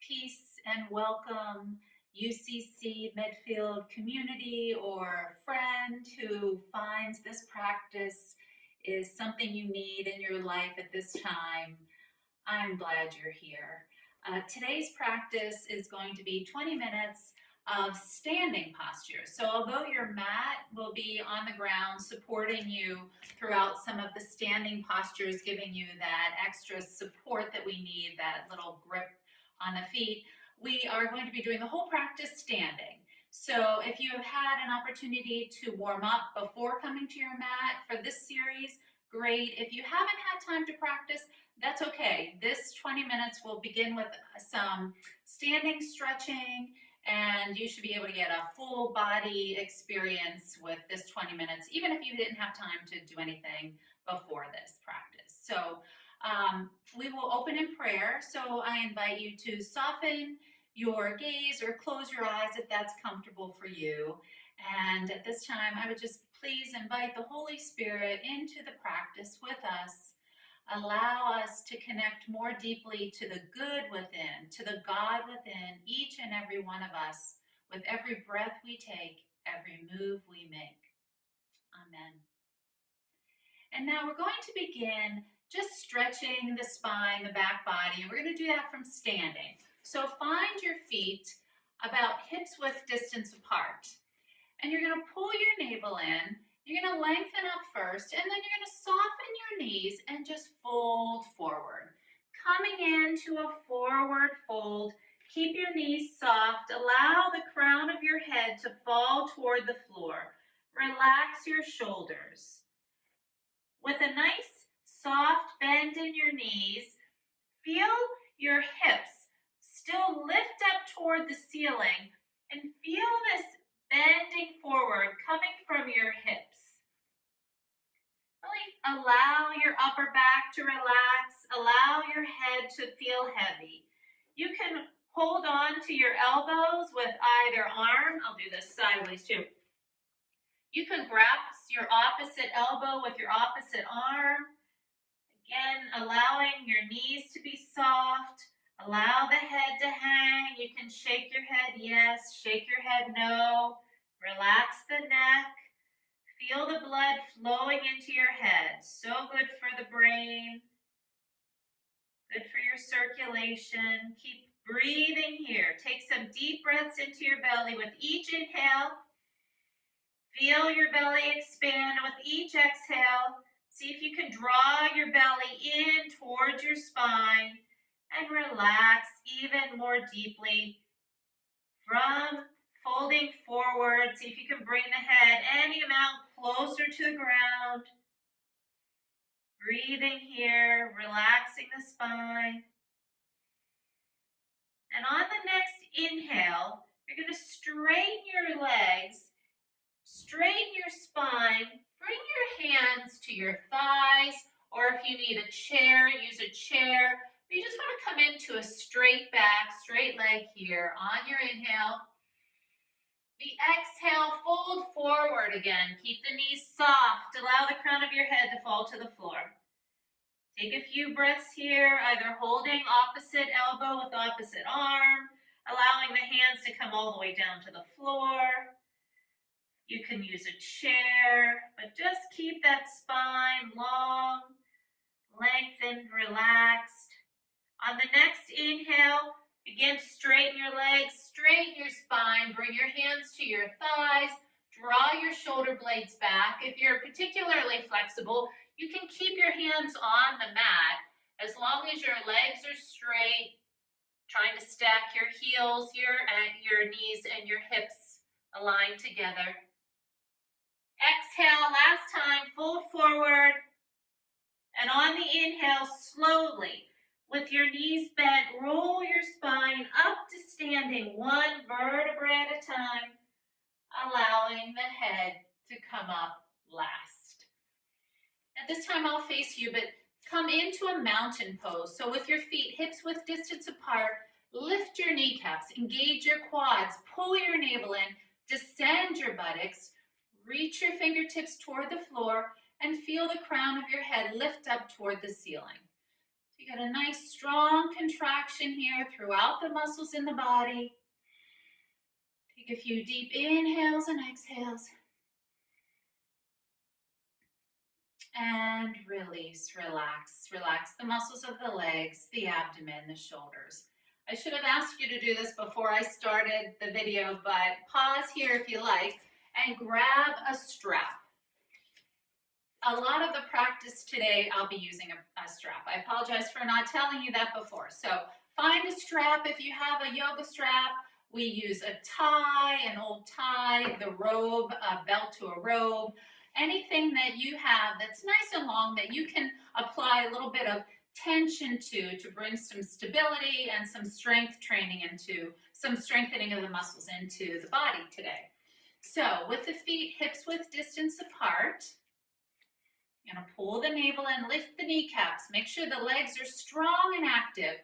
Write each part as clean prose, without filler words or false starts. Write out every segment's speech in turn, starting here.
peace and welcome UCC Medfield community or friend who finds this practice is something you need in your life at this time. I'm glad you're here. Today's practice is going to be 20 minutes of standing posture. So although your mat will be on the ground supporting you throughout some of the standing postures, giving you that extra support that we need, that little grip on the feet, we are going to be doing the whole practice standing. So if you have had an opportunity to warm up before coming to your mat for this series, great. If you haven't had time to practice, that's okay. This 20 minutes will begin with some standing stretching, and you should be able to get a full body experience with this 20 minutes, even if you didn't have time to do anything before this practice. So we will open in prayer. So I invite you to soften your gaze or close your eyes if that's comfortable for you. And at this time, I would just please invite the Holy Spirit into the practice with us. Allow us to connect more deeply to the good within, to the God within each and every one of us, with every breath we take, every move we make. Amen. And now we're going to begin just stretching the spine, the back body, and we're going to do that from standing. So find your feet about hips width distance apart, and you're going to pull your navel in. You're going to lengthen up first, and then you're going to soften your knees and just fold forward. Coming into a forward fold, keep your knees soft. Allow the crown of your head to fall toward the floor. Relax your shoulders. With a nice soft bend in your knees, feel your hips still lift up toward the ceiling, and feel this bending forward coming from your hips. Really allow your upper back to relax. Allow your head to feel heavy. You can hold on to your elbows with either arm. I'll do this sideways too. You can grasp your opposite elbow with your opposite arm. Again, allowing your knees to be soft. Allow the head to hang. You can shake your head yes, shake your head no. Relax the neck. Feel the blood flowing into your head. So good for the brain. Good for your circulation. Keep breathing here. Take some deep breaths into your belly with each inhale. Feel your belly expand with each exhale. See if you can draw your belly in towards your spine and relax even more deeply from folding forward. See if you can bring the head any amount closer to the ground. Breathing here, relaxing the spine. And on the next inhale, you're going to straighten your legs, straighten your spine, bring your hands to your thighs, or if you need a chair, use a chair. But you just want to come into a straight back, straight leg here on your inhale. The exhale, fold forward again. Keep the knees soft. Allow the crown of your head to fall to the floor. Take a few breaths here, either holding opposite elbow with opposite arm, allowing the hands to come all the way down to the floor. You can use a chair, but just keep that spine long, lengthened, relaxed. On the next inhale, begin to straighten your legs, straighten your spine, bring your hands to your thighs, draw your shoulder blades back. If you're particularly flexible, you can keep your hands on the mat as long as your legs are straight, trying to stack your heels here and your knees and your hips aligned together. Exhale, last time, fold forward. And on the inhale, slowly, with your knees bent, roll your spine up to standing, one vertebrae at a time, allowing the head to come up last. At this time, I'll face you, but come into a mountain pose. So with your feet hips width distance apart, lift your kneecaps, engage your quads, pull your navel in, descend your buttocks, reach your fingertips toward the floor, and feel the crown of your head lift up toward the ceiling. You You get a nice strong contraction here throughout the muscles in the body. Take a few deep inhales and exhales. And release, relax. Relax the muscles of the legs, the abdomen, the shoulders. I should have asked you to do this before I started the video, but pause here if you like and grab a strap. A lot of the practice today, I'll be using a strap. I apologize for not telling you that before. So find a strap. If you have a yoga strap, we use a tie, an old tie, the robe, a belt to a robe, anything that you have that's nice and long that you can apply a little bit of tension to bring some stability and some strength training into, some strengthening of the muscles into the body today. So with the feet hips width distance apart, you're going to pull the navel in, lift the kneecaps. Make sure the legs are strong and active.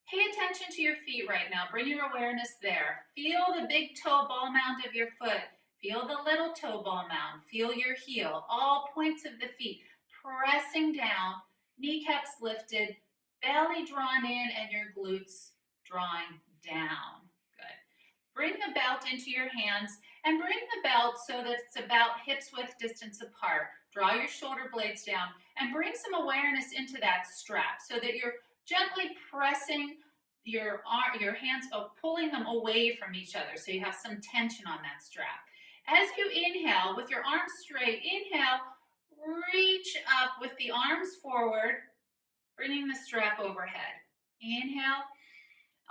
Pay attention to your feet right now. Bring your awareness there. Feel the big toe ball mound of your foot. Feel the little toe ball mound. Feel your heel. All points of the feet pressing down, kneecaps lifted, belly drawn in, and your glutes drawing down. Good. Bring the belt into your hands and bring the belt so that it's about hips width distance apart. Draw your shoulder blades down and bring some awareness into that strap so that you're gently pressing your hands, pulling them away from each other so you have some tension on that strap. As you inhale, with your arms straight, inhale, reach up with the arms forward, bringing the strap overhead. Inhale.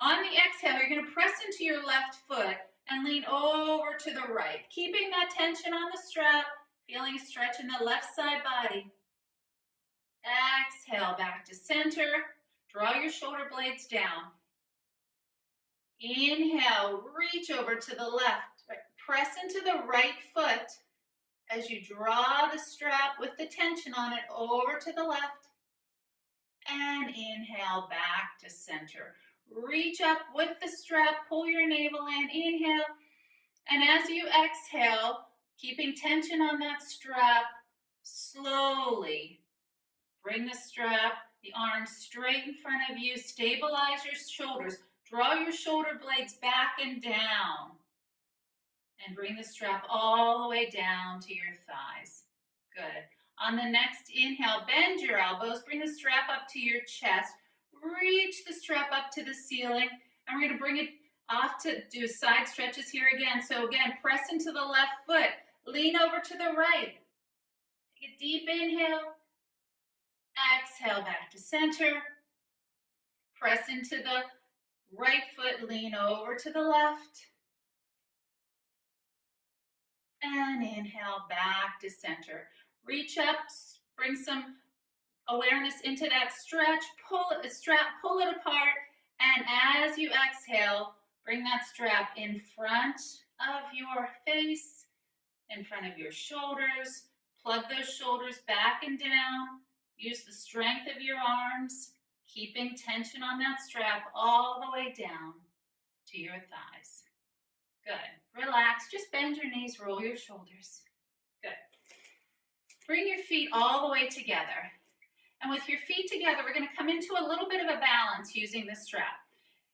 On the exhale, you're going to press into your left foot and lean over to the right, keeping that tension on the strap, feeling a stretch in the left side body. Exhale, back to center. Draw your shoulder blades down. Inhale, reach over to the left. Press into the right foot as you draw the strap with the tension on it over to the left. And inhale, back to center. Reach up with the strap, pull your navel in, inhale. And as you exhale, keeping tension on that strap, slowly bring the strap, the arms straight in front of you, stabilize your shoulders, draw your shoulder blades back and down, and bring the strap all the way down to your thighs. Good. On the next inhale, bend your elbows, bring the strap up to your chest, reach the strap up to the ceiling, and we're going to bring it off to do side stretches here again. So again, press into the left foot, lean over to the right. Take a deep inhale, exhale back to center, press into the right foot, lean over to the left, and inhale back to center. Reach up, bring some awareness into that stretch, pull it apart, and as you exhale, bring that strap in front of your face, in front of your shoulders. Plug those shoulders back and down. Use the strength of your arms, keeping tension on that strap all the way down to your thighs. Good. Relax. Just bend your knees, roll your shoulders. Good. Bring your feet all the way together. And with your feet together, we're going to come into a little bit of a balance using the strap.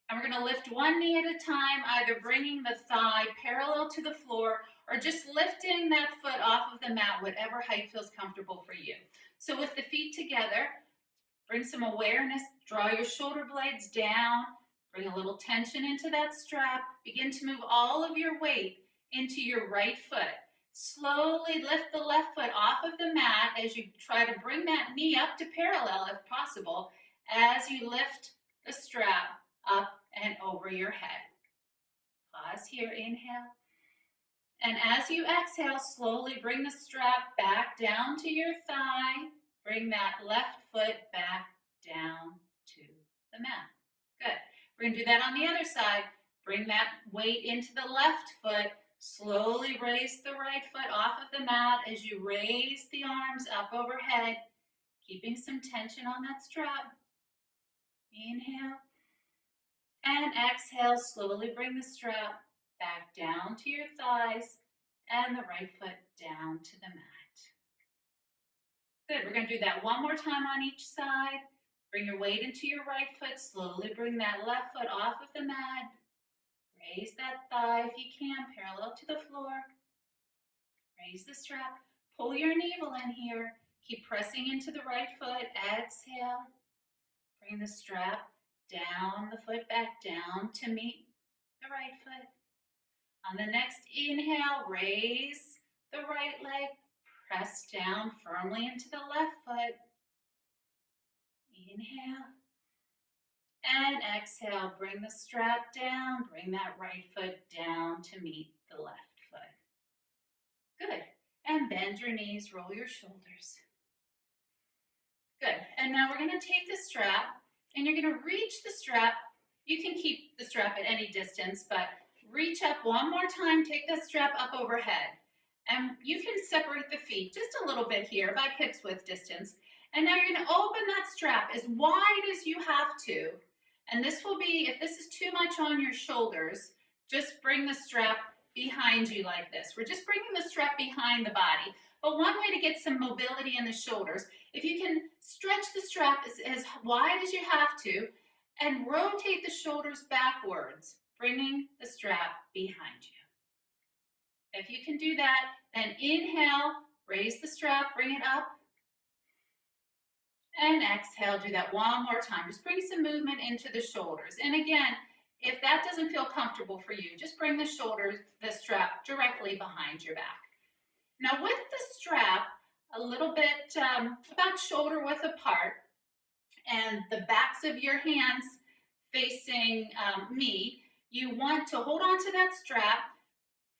And we're going to lift one knee at a time, either bringing the thigh parallel to the floor or just lifting that foot off of the mat, whatever height feels comfortable for you. So with the feet together, bring some awareness, draw your shoulder blades down, bring a little tension into that strap, begin to move all of your weight into your right foot. Slowly lift the left foot off of the mat as you try to bring that knee up to parallel if possible, as you lift the strap up and over your head. Pause here, inhale. And as you exhale, slowly bring the strap back down to your thigh. Bring that left foot back down to the mat. Good. We're going to do that on the other side. Bring that weight into the left foot. Slowly raise the right foot off of the mat as you raise the arms up overhead, keeping some tension on that strap. Inhale. And exhale, slowly bring the strap back down to your thighs and the right foot down to the mat. Good, we're going to do that one more time on each side. Bring your weight into your right foot. Slowly bring that left foot off of the mat. Raise that thigh if you can, parallel to the floor. Raise the strap. Pull your navel in here. Keep pressing into the right foot. Exhale. Bring the strap down, the foot back down to meet the right foot. On the next inhale, raise the right leg. Press down firmly into the left foot. Inhale. And exhale, bring the strap down, bring that right foot down to meet the left foot. Good. And bend your knees, roll your shoulders. Good. And now we're going to take the strap and you're going to reach the strap. You can keep the strap at any distance, but reach up one more time, take the strap up overhead. And you can separate the feet just a little bit here, about hips width distance. And now you're going to open that strap as wide as you have to. And this will be, if this is too much on your shoulders, just bring the strap behind you like this. We're just bringing the strap behind the body. But one way to get some mobility in the shoulders, if you can stretch the strap as wide as you have to and rotate the shoulders backwards, bringing the strap behind you. If you can do that, then inhale, raise the strap, bring it up. And exhale, do that one more time. Just bring some movement into the shoulders. And again, if that doesn't feel comfortable for you, just bring the shoulders, the strap directly behind your back. Now with the strap a little bit about shoulder width apart and the backs of your hands facing me, you want to hold on to that strap,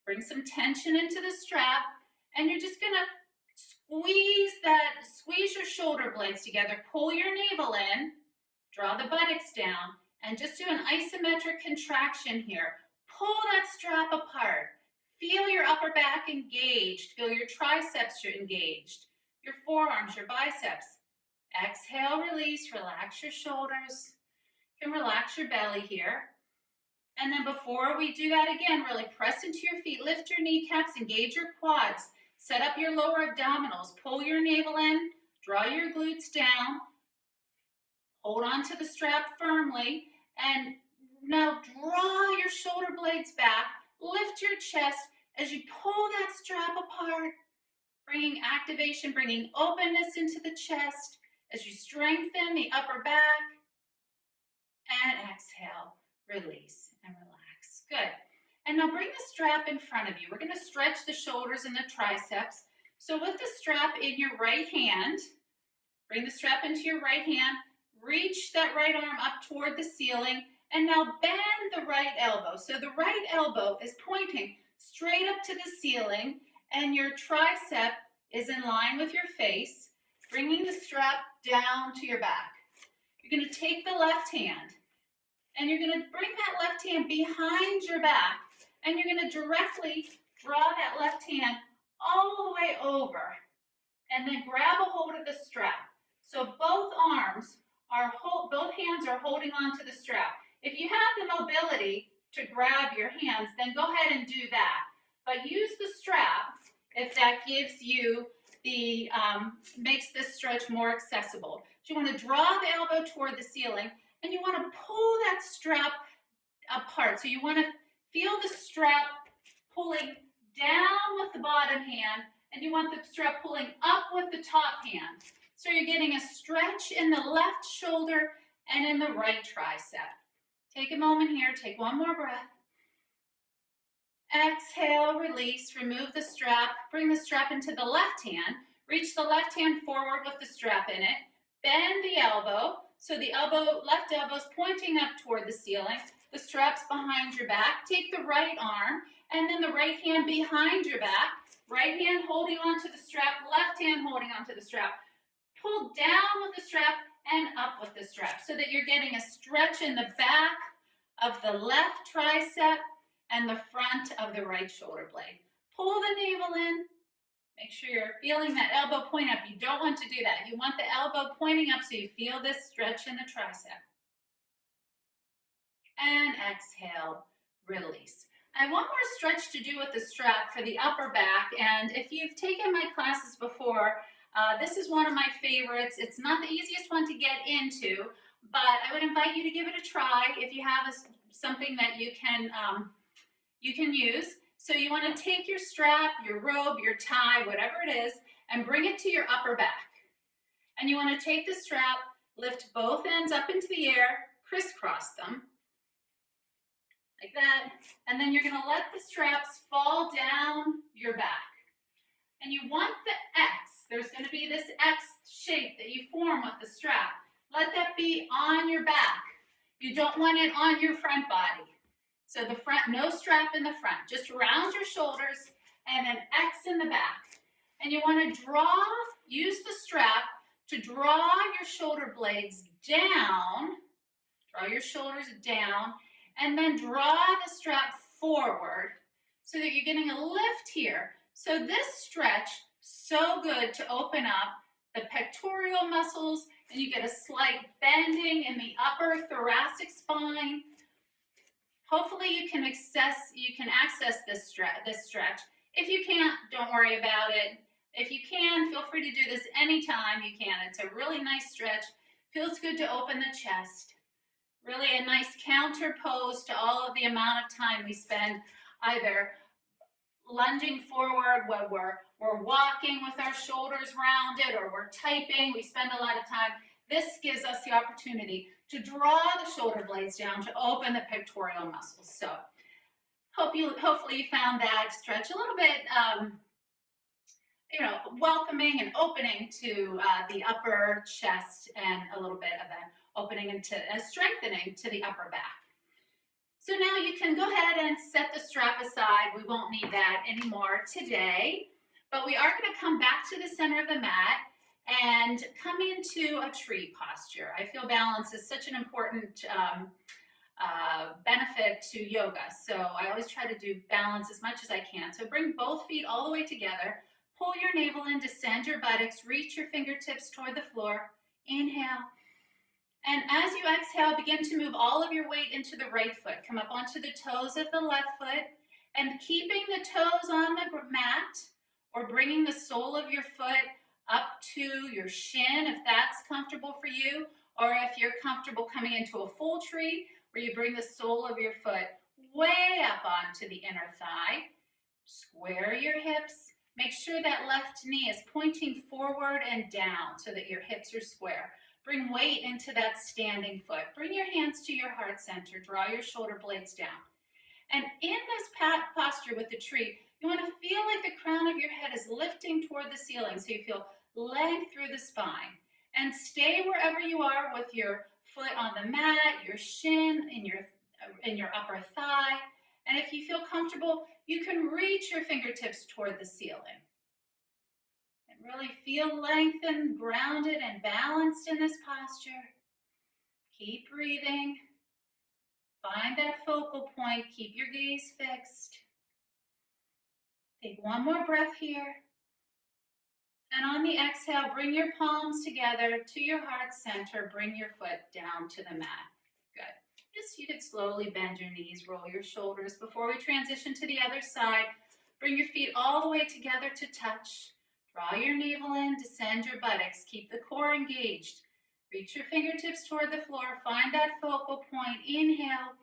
bring some tension into the strap, and you're just gonna squeeze your shoulder blades together, pull your navel in, draw the buttocks down, and just do an isometric contraction here. Pull that strap apart. Feel your upper back engaged. Feel your triceps engaged, your forearms, your biceps. Exhale, release, relax your shoulders. You can relax your belly here. And then before we do that again, really press into your feet, lift your kneecaps, engage your quads. Set up your lower abdominals, pull your navel in, draw your glutes down, hold on to the strap firmly, and now draw your shoulder blades back, lift your chest as you pull that strap apart, bringing activation, bringing openness into the chest as you strengthen the upper back, and exhale, release, and relax. Good. And now bring the strap in front of you. We're going to stretch the shoulders and the triceps. So with the strap in your right hand, bring the strap into your right hand, reach that right arm up toward the ceiling, and now bend the right elbow. So the right elbow is pointing straight up to the ceiling, and your tricep is in line with your face, bringing the strap down to your back. You're going to take the left hand, and you're going to bring that left hand behind your back, and you're going to directly draw that left hand all the way over, and then grab a hold of the strap. So both hands are holding on to the strap. If you have the mobility to grab your hands, then go ahead and do that. But use the strap if that gives you the, makes this stretch more accessible. So you want to draw the elbow toward the ceiling, and you want to pull that strap apart. So you want to feel the strap pulling down with the bottom hand, and you want the strap pulling up with the top hand. So you're getting a stretch in the left shoulder and in the right tricep. Take a moment here, take one more breath. Exhale, release, remove the strap, bring the strap into the left hand, reach the left hand forward with the strap in it, bend the elbow, so the left elbow is pointing up toward the ceiling, the strap's behind your back, take the right arm, and then the right hand behind your back, right hand holding onto the strap, left hand holding onto the strap, pull down with the strap and up with the strap so that you're getting a stretch in the back of the left tricep and the front of the right shoulder blade. Pull the navel in. Make sure you're feeling that elbow point up. You don't want to do that. You want the elbow pointing up so you feel this stretch in the tricep. And exhale, release. I have one more stretch to do with the strap for the upper back, and if you've taken my classes before, This is one of my favorites. It's not the easiest one to get into, but I would invite you to give it a try if you have something that you can use. So you want to take your strap, your robe, your tie, whatever it is, and bring it to your upper back. And you want to take the strap, lift both ends up into the air, crisscross them, like that. And then you're going to let the straps fall down your back. And you want the X, there's going to be this X shape that you form with the strap. Let that be on your back. You don't want it on your front body. So the front, no strap in the front, just around your shoulders and an X in the back. And you want to use the strap to draw your shoulder blades down, draw your shoulders down, and then draw the strap forward so that you're getting a lift here. So this stretch, so good to open up the pectoral muscles, and you get a slight bending in the upper thoracic spine. Hopefully you can access this stretch. If you can't, don't worry about it. If you can, feel free to do this anytime you can. It's a really nice stretch. Feels good to open the chest. Really a nice counter pose to all of the amount of time we spend either lunging forward when we're walking with our shoulders rounded, or we're typing. We spend a lot of time. This gives us the opportunity to draw the shoulder blades down to open the pectoral muscles. So hopefully you found that stretch a little bit welcoming and opening to the upper chest, and a little bit of an opening into strengthening to the upper back. So now you can go ahead and set the strap aside. We won't need that anymore today, but we are going to come back to the center of the mat and come into a tree posture. I feel balance is such an important benefit to yoga. So I always try to do balance as much as I can. So bring both feet all the way together. Pull your navel in, descend your buttocks, reach your fingertips toward the floor. Inhale. And as you exhale, begin to move all of your weight into the right foot. Come up onto the toes of the left foot, and keeping the toes on the mat, or bringing the sole of your foot up to your shin if that's comfortable for you, or if you're comfortable coming into a full tree where you bring the sole of your foot way up onto the inner thigh. Square your hips. Make sure that left knee is pointing forward and down so that your hips are square. Bring weight into that standing foot. Bring your hands to your heart center. Draw your shoulder blades down. And in this posture with the tree, you want to feel like the crown of your head is lifting toward the ceiling, so you feel length through the spine. And stay wherever you are with your foot on the mat, your shin, in your upper thigh. And if you feel comfortable, you can reach your fingertips toward the ceiling. And really feel lengthened, grounded, and balanced in this posture. Keep breathing. Find that focal point. Keep your gaze fixed. Take one more breath here. And on the exhale, bring your palms together to your heart center. Bring your foot down to the mat. Good. You could slowly bend your knees, roll your shoulders. Before we transition to the other side, bring your feet all the way together to touch. Draw your navel in, descend your buttocks. Keep the core engaged. Reach your fingertips toward the floor. Find that focal point. Inhale.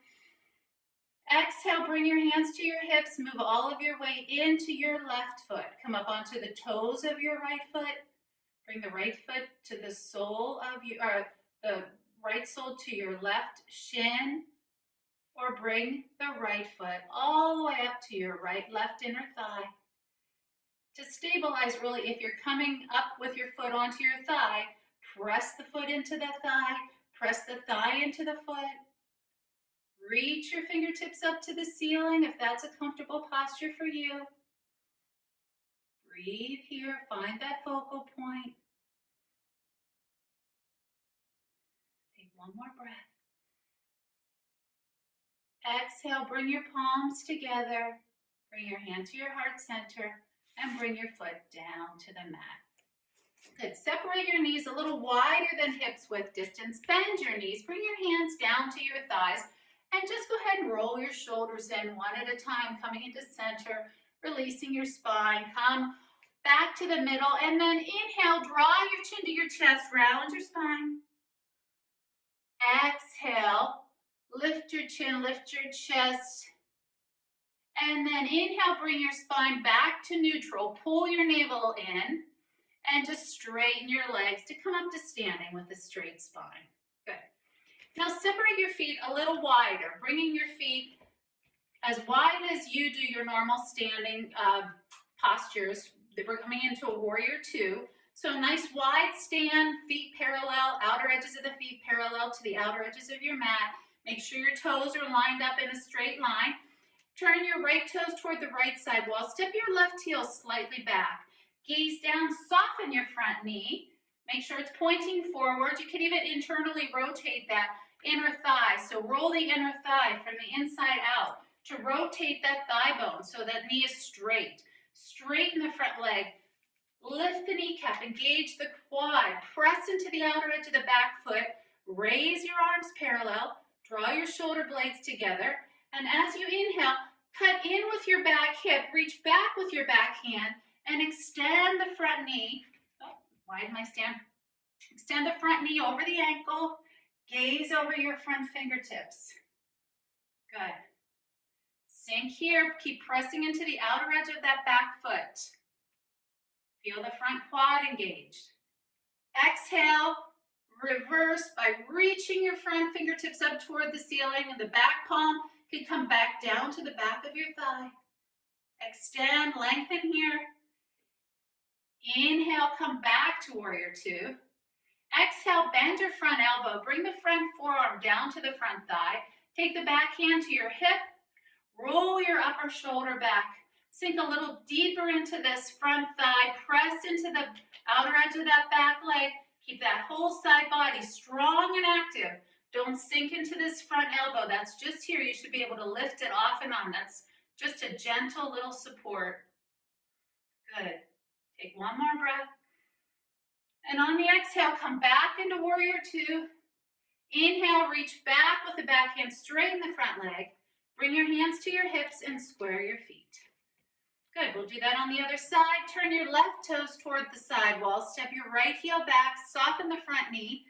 Exhale, bring your hands to your hips. Move all of your weight into your left foot. Come up onto the toes of your right foot. Bring the right foot to the sole of the right sole to your left shin, or bring the right foot all the way up to your left inner thigh. To stabilize, really, if you're coming up with your foot onto your thigh, press the foot into the thigh, press the thigh into the foot. Reach your fingertips up to the ceiling if that's a comfortable posture for you. Breathe here, find that focal point. Take one more breath. Exhale, bring your palms together. Bring your hand to your heart center and bring your foot down to the mat. Good. Separate your knees a little wider than hips width distance. Bend your knees. Bring your hands down to your thighs. And just go ahead and roll your shoulders in one at a time, coming into center, releasing your spine. Come back to the middle, and then inhale, draw your chin to your chest, round your spine. Exhale, lift your chin, lift your chest. And then inhale, bring your spine back to neutral. Pull your navel in and just straighten your legs to come up to standing with a straight spine. Good. Now separate your feet a little wider, bringing your feet as wide as you do your normal standing postures. We're coming into a warrior two. So a nice wide stand, feet parallel, outer edges of the feet parallel to the outer edges of your mat. Make sure your toes are lined up in a straight line. Turn your right toes toward the right sidewall. Step your left heel slightly back. Gaze down, soften your front knee. Make sure it's pointing forward. You can even internally rotate that inner thigh. So roll the inner thigh from the inside out to rotate that thigh bone so that knee is straight. Straighten the front leg. Lift the kneecap, engage the quad, press into the outer edge of the back foot, raise your arms parallel, draw your shoulder blades together, and as you inhale, cut in with your back hip, reach back with your back hand, and extend the front knee. Widen my stand. Extend the front knee over the ankle, gaze over your front fingertips. Good. Sink here, keep pressing into the outer edge of that back foot. Feel the front quad engaged. Exhale, reverse by reaching your front fingertips up toward the ceiling, and the back palm can come back down to the back of your thigh. Extend, lengthen here. Inhale, come back to warrior two. Exhale, bend your front elbow. Bring the front forearm down to the front thigh. Take the back hand to your hip. Roll your upper shoulder back. Sink a little deeper into this front thigh. Press into the outer edge of that back leg. Keep that whole side body strong and active. Don't sink into this front elbow. That's just here. You should be able to lift it off and on. That's just a gentle little support. Good. Take one more breath. And on the exhale, come back into warrior two. Inhale, reach back with the back hand. Straighten the front leg. Bring your hands to your hips and square your feet. Good, we'll do that on the other side. Turn your left toes toward the sidewall. Step your right heel back, soften the front knee.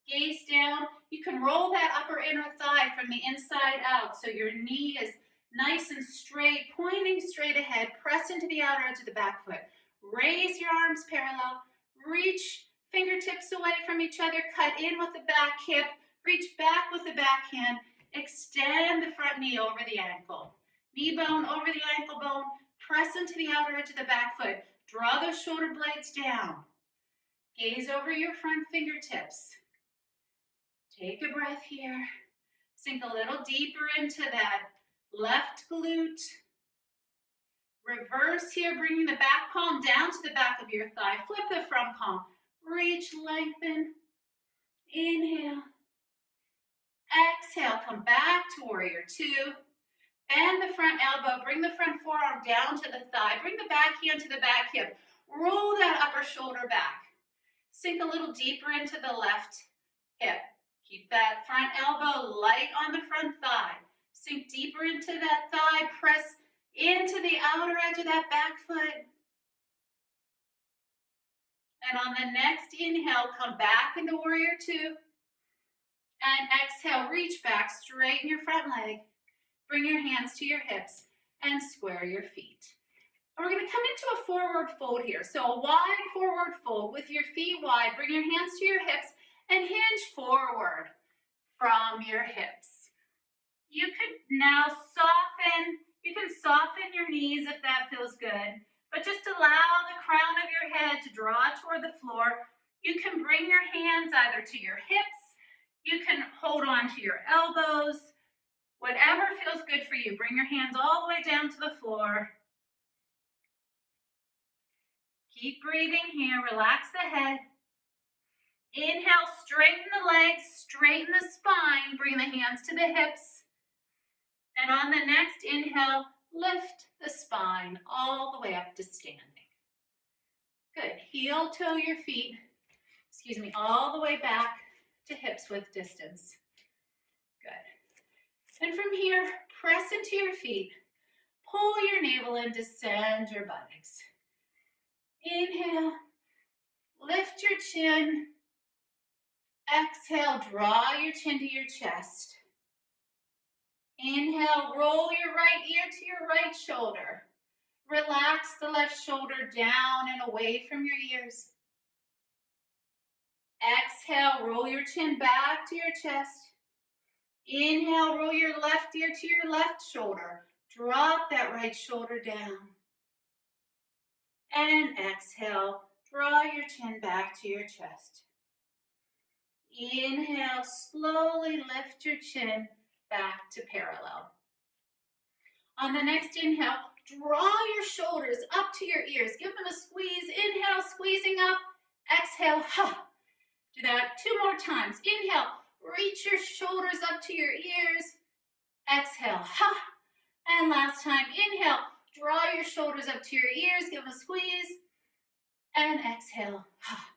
Gaze down. You can roll that upper inner thigh from the inside out so your knee is nice and straight, pointing straight ahead. Press into the outer edge of the back foot. Raise your arms parallel. Reach fingertips away from each other. Cut in with the back hip. Reach back with the back hand. Extend the front knee over the ankle. Knee bone over the ankle bone. Press into the outer edge of the back foot. Draw those shoulder blades down. Gaze over your front fingertips. Take a breath here. Sink a little deeper into that left glute. Reverse here, bringing the back palm down to the back of your thigh. Flip the front palm. Reach, lengthen. Inhale. Exhale, come back to warrior two. Bend the front elbow, bring the front forearm down to the thigh, bring the back hand to the back hip, roll that upper shoulder back. Sink a little deeper into the left hip. Keep that front elbow light on the front thigh. Sink deeper into that thigh, press into the outer edge of that back foot. And on the next inhale, come back into warrior two. And exhale, reach back, straighten your front leg. Bring your hands to your hips and square your feet. We're going to come into a forward fold here. So a wide forward fold with your feet wide. Bring your hands to your hips and hinge forward from your hips. You can now you can soften your knees if that feels good, but just allow the crown of your head to draw toward the floor. You can bring your hands either to your hips, you can hold on to your elbows, whatever feels good for you. Bring your hands all the way down to the floor. Keep breathing here. Relax the head. Inhale, straighten the legs, straighten the spine. Bring the hands to the hips. And on the next inhale, lift the spine all the way up to standing. Good. Heel toe your feet, all the way back to hips width distance. Good. And from here, press into your feet. Pull your navel in, descend your buttocks. Inhale, lift your chin. Exhale, draw your chin to your chest. Inhale, roll your right ear to your right shoulder. Relax the left shoulder down and away from your ears. Exhale, roll your chin back to your chest. Inhale, roll your left ear to your left shoulder. Drop that right shoulder down. And exhale, draw your chin back to your chest. Inhale, slowly lift your chin back to parallel. On the next inhale, draw your shoulders up to your ears. Give them a squeeze. Inhale, squeezing up. Exhale, ha. Do that 2 more times. Inhale, reach your shoulders up to your ears. Exhale, ha. And last time, inhale, draw your shoulders up to your ears. Give them a squeeze. And exhale, ha.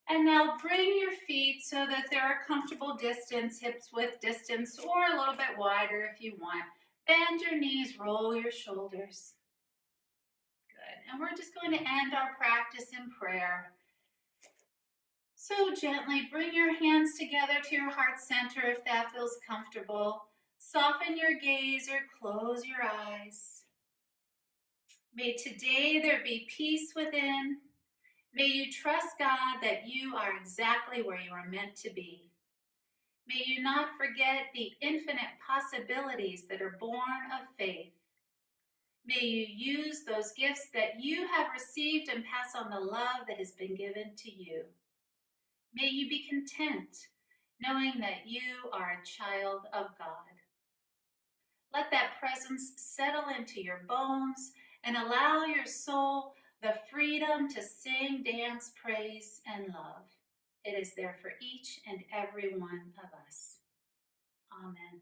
And now bring your feet so that they're a comfortable distance, hips width distance, or a little bit wider if you want. Bend your knees, roll your shoulders. Good. And we're just going to end our practice in prayer. So gently bring your hands together to your heart center if that feels comfortable. Soften your gaze or close your eyes. May today there be peace within. May you trust God that you are exactly where you are meant to be. May you not forget the infinite possibilities that are born of faith. May you use those gifts that you have received and pass on the love that has been given to you. May you be content knowing that you are a child of God. Let that presence settle into your bones and allow your soul the freedom to sing, dance, praise, and love. It is there for each and every one of us. Amen.